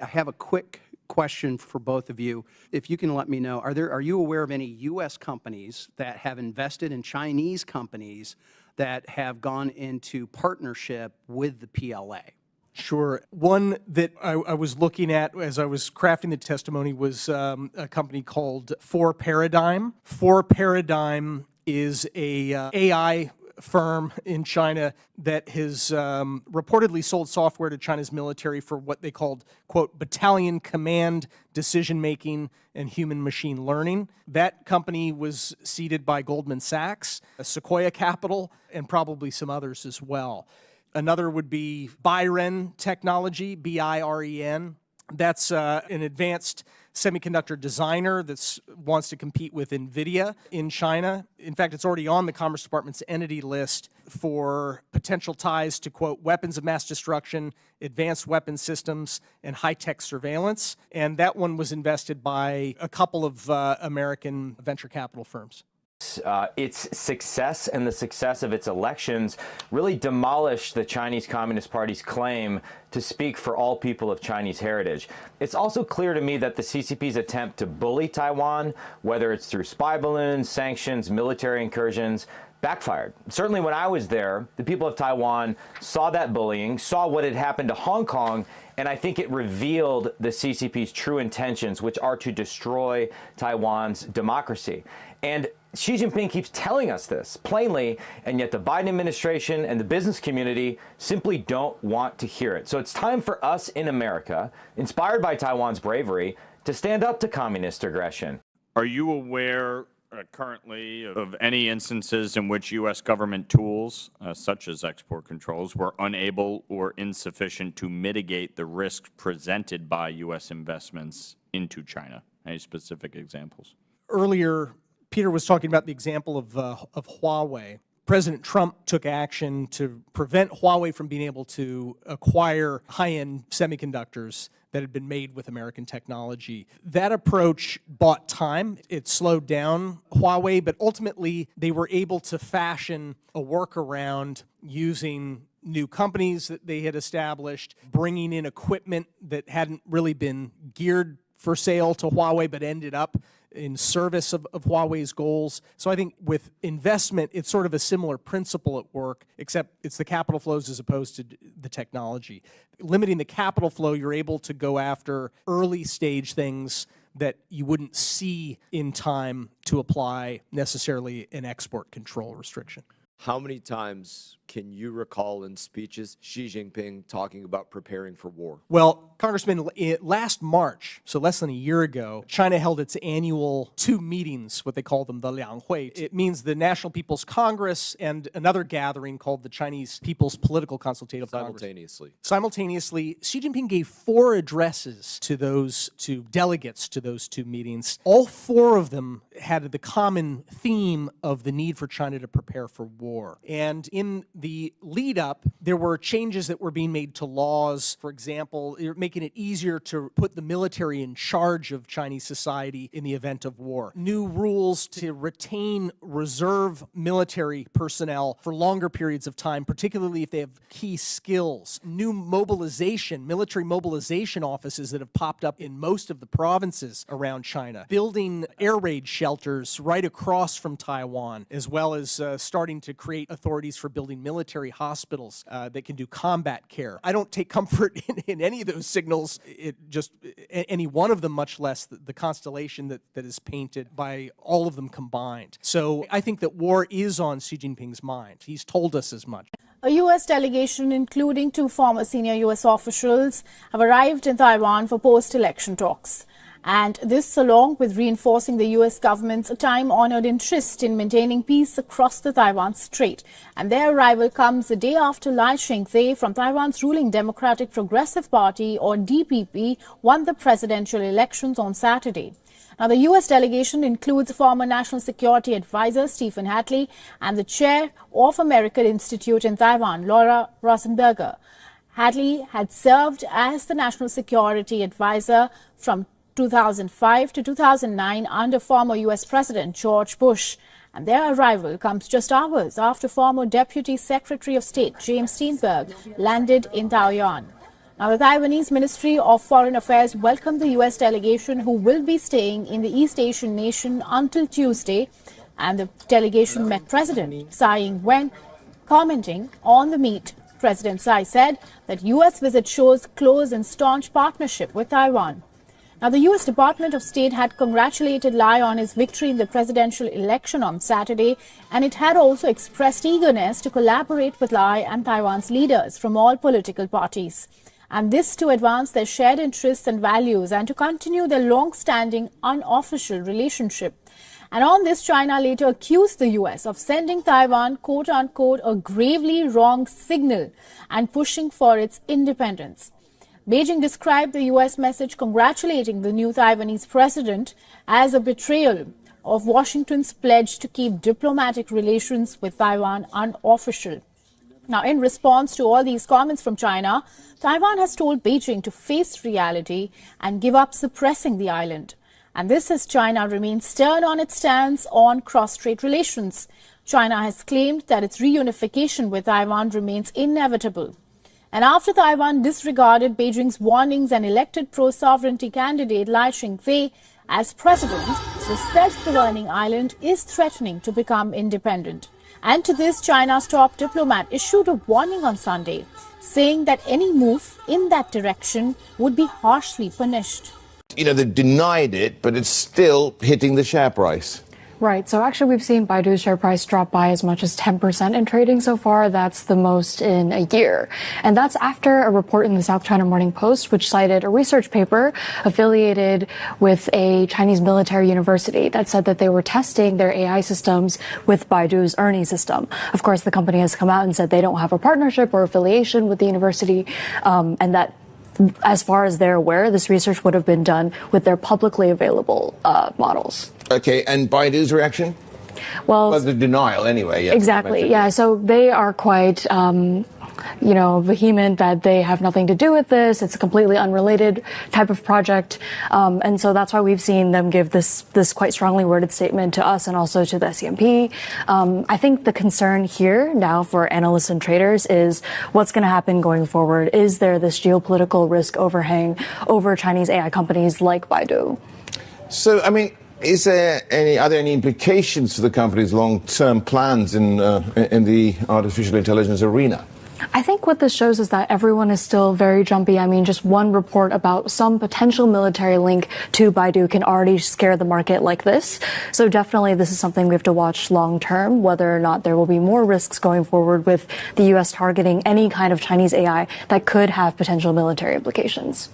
I have a quick question for both of you. If you can let me know, are you aware of any U.S. companies that have invested in Chinese companies that have gone into partnership with the PLA? Sure. One that I was looking at as I was crafting the testimony was a company called 4Paradigm. 4Paradigm is a AI firm in China that has reportedly sold software to China's military for what they called, quote, battalion command, decision-making, and human-machine learning. That company was seeded by Goldman Sachs, Sequoia Capital, and probably some others as well. Another would be Biren Technology, B-I-R-E-N. That's an advanced semiconductor designer that wants to compete with NVIDIA in China. In fact, it's already on the Commerce Department's entity list for potential ties to, quote, weapons of mass destruction, advanced weapon systems, and high-tech surveillance. And that one was invested by a couple of American venture capital firms. Its success and the success of its elections really demolished the Chinese Communist Party's claim to speak for all people of Chinese heritage. It's also clear to me that the CCP's attempt to bully Taiwan, whether it's through spy balloons, sanctions, military incursions, backfired. Certainly when I was there, the people of Taiwan saw that bullying, saw what had happened to Hong Kong, and I think it revealed the CCP's true intentions, which are to destroy Taiwan's democracy. And Xi Jinping keeps telling us this plainly, and yet the Biden administration and the business community simply don't want to hear it. So it's time for us in America, inspired by Taiwan's bravery, to stand up to communist aggression. Are you aware currently of any instances in which U.S. government tools, such as export controls, were unable or insufficient to mitigate the risks presented by U.S. investments into China? Any specific examples? Earlier, Peter was talking about the example of Huawei. President Trump took action to prevent Huawei from being able to acquire high-end semiconductors that had been made with American technology. That approach bought time. It slowed down Huawei, but ultimately they were able to fashion a workaround using new companies that they had established, bringing in equipment that hadn't really been geared for sale to Huawei, but ended up in service of Huawei's goals. So I think with investment, it's sort of a similar principle at work, except it's the capital flows as opposed to the technology. Limiting the capital flow, you're able to go after early stage things that you wouldn't see in time to apply necessarily an export control restriction. How many times can you recall in speeches Xi Jinping talking about preparing for war? Well, Congressman, last March, so less than a year ago, China held its annual 2 meetings, what they call them, the Lianghui. It means the National People's Congress and another gathering called the Chinese People's Political Consultative Congress. Simultaneously, Xi Jinping gave 4 addresses to delegates to those 2 meetings. All 4 of them had the common theme of the need for China to prepare for war. And in the lead up, there were changes that were being made to laws. For example, making it easier to put the military in charge of Chinese society in the event of war. New rules to retain reserve military personnel for longer periods of time, particularly if they have key skills. New mobilization, military mobilization offices that have popped up in most of the provinces around China. Building air raid shelters right across from Taiwan, as well as starting to create authorities for building military hospitals that can do combat care. I don't take comfort in any of those signals, any one of them, much less the constellation that is painted by all of them combined. So I think that war is on Xi Jinping's mind. He's told us as much. A U.S. delegation, including 2 former senior U.S. officials, have arrived in Taiwan for post-election talks. And this, along with reinforcing the U.S. government's time-honored interest in maintaining peace across the Taiwan Strait. And their arrival comes a day after Lai Ching-te from Taiwan's ruling Democratic Progressive Party, or DPP, won the presidential elections on Saturday. Now, the U.S. delegation includes former National Security Advisor Stephen Hatley and the chair of American Institute in Taiwan, Laura Rosenberger. Hatley had served as the National Security Advisor from 2005 to 2009 under former U.S. President George Bush. And their arrival comes just hours after former Deputy Secretary of State James Steinberg landed in Taoyuan. Now, the Taiwanese Ministry of Foreign Affairs welcomed the U.S. delegation who will be staying in the East Asian nation until Tuesday, and the delegation met President Tsai Ing-wen. Commenting on the meet, President Tsai said that U.S. visit shows close and staunch partnership with Taiwan. Now, the U.S. Department of State had congratulated Lai on his victory in the presidential election on Saturday, and it had also expressed eagerness to collaborate with Lai and Taiwan's leaders from all political parties, and this to advance their shared interests and values and to continue their long-standing unofficial relationship. And on this, China later accused the U.S. of sending Taiwan, quote-unquote, a gravely wrong signal and pushing for its independence. Beijing described the U.S. message congratulating the new Taiwanese president as a betrayal of Washington's pledge to keep diplomatic relations with Taiwan unofficial. Now, in response to all these comments from China, Taiwan has told Beijing to face reality and give up suppressing the island. And this as China remains stern on its stance on cross-strait relations. China has claimed that its reunification with Taiwan remains inevitable. And after Taiwan disregarded Beijing's warnings and elected pro-sovereignty candidate Lai Ching-te as president, the self-governing island is threatening to become independent. And to this, China's top diplomat issued a warning on Sunday, saying that any move in that direction would be harshly punished. You know, they've denied it, but it's still hitting the share price. Right. So actually, we've seen Baidu's share price drop by as much as 10% in trading so far. That's the most in a year. And that's after a report in the South China Morning Post, which cited a research paper affiliated with a Chinese military university that said that they were testing their AI systems with Baidu's Ernie system. Of course, the company has come out and said they don't have a partnership or affiliation with the university, and that as far as they're aware, this research would have been done with their publicly available models. Okay, and Baidu's reaction? Well, the denial anyway. Yeah, exactly. Yeah, so they are quite, vehement that they have nothing to do with this. It's a completely unrelated type of project. And so that's why we've seen them give this quite strongly worded statement to us and also to the SCMP. I think the concern here now for analysts and traders is what's going to happen going forward. Is there this geopolitical risk overhang over Chinese AI companies like Baidu? So, I mean, are there any implications for the company's long-term plans in the artificial intelligence arena? I think what this shows is that everyone is still very jumpy. I mean, just one report about some potential military link to Baidu can already scare the market like this. So definitely this is something we have to watch long term, whether or not there will be more risks going forward with the U.S. targeting any kind of Chinese AI that could have potential military implications.